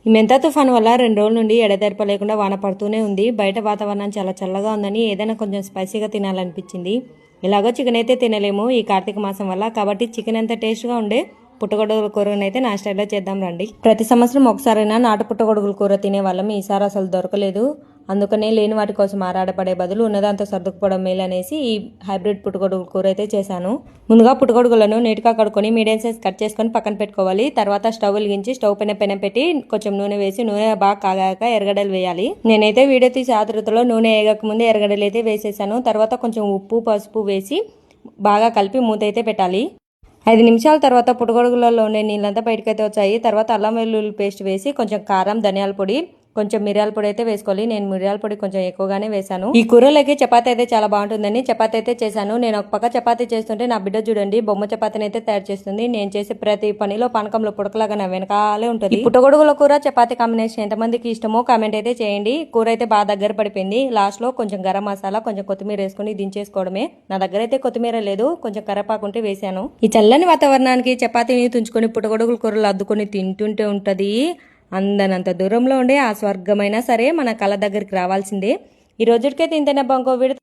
ఈ మెంతా తుఫాను వల్ల 2 రోజుల నుండి ఎడతెరప లేకుండా వాన పడుతూనే ఉంది. బయట వాతావరణం చాలా చల్లగా ఉందని ఏదైనా కొంచెం స్పైసీగా తినాలనిపించింది. ఎలాగో చికెన్ అయితే తినలేము ఈ కార్తీక మాసం వల్ల, కాబట్టి చికెన్ ఎంత టేస్ట్గా ఉండే పుట్టగొడుగుల కూరనైతే నా స్టైల్లో చేద్దాం రండి. ప్రతి సంవత్సరం ఒకసారైనా నాటు పుట్టగొడుగుల కూర తినే వాళ్ళం, ఈసారి అసలు దొరకలేదు. అందుకనే లేని వాటి కోసం ఆరాటపడే బదులు ఉన్నదాంతో సర్దుకుపోవడం మేలు అనేసి ఈ హైబ్రిడ్ పుట్టగొడుగుల కూర అయితే చేశాను. ముందుగా పుట్టగొడుగులను నీట్గా కడుక్కొని మీడియం సైజ్ కట్ చేసుకొని పక్కన పెట్టుకోవాలి. తర్వాత స్టవ్ వెలిగించి స్టవ్ పైన పెనం పెట్టి కొంచెం నూనె వేసి నూనె బాగా కాగాక ఎర్రగడ్డలు వేయాలి. నేనైతే వీడియో తీసి ఆతృతలో నూనె వేయక ముందే ఎర్రగడ్డలు అయితే వేసేసాను. తర్వాత కొంచెం ఉప్పు పసుపు వేసి బాగా కలిపి మూత అయితే పెట్టాలి. 5 నిమిషాల తర్వాత పుట్టగొడుగులలో ఉండే నీళ్ళంతా బయటకైతే వచ్చాయి. తర్వాత అల్లం వెల్లుల్లి పేస్ట్ వేసి కొంచెం కారం, ధనియాల పొడి, కొంచెం మిరియాల పొడి అయితే వేసుకోవాలి. నేను మిరియాల పొడి కొంచెం ఎక్కువగానే వేశాను. ఈ కూరలోకి చపాతీ అయితే చాలా బాగుంటుందని చపాతీ అయితే చేశాను. నేను ఒక పక్క చపాతీ చేస్తుంటే నా బిడ్డ చూడండి బొమ్మ చపాతీని అయితే తయారు చేస్తుంది. నేను చేసే ప్రతి పనిలో పానకంలో పుడకలాగా నా వెనకాలే ఉంటుంది. పుట్టగొడుగుల కూర చపాతీ కాంబినేషన్ ఎంతమందికి ఇష్టమో కామెంట్ అయితే చేయండి. కూర అయితే బాగా దగ్గర పడిపోయింది. లాస్ట్ లో కొంచెం గరం మసాలా, కొంచెం కొత్తిమీర వేసుకుని దించేసుకోవడమే. నా దగ్గర అయితే కొత్తిమీర లేదు, కొంచెం కరివేపాకు ఉంటే వేసాను. ఈ చల్లని వాతావరణానికి చపాతీని తుంచుకొని పుట్టగొడుగుల కూరలు అద్దుకొని తింటుంటే ఉంటది. అందనంత దూరంలో ఉండే ఆ స్వర్గమైనా సరే మన కళ్ళ దగ్గరికి రావాల్సిందే. ఈ రోజుకైతే ఇంతనే, ఇంకో వీడియో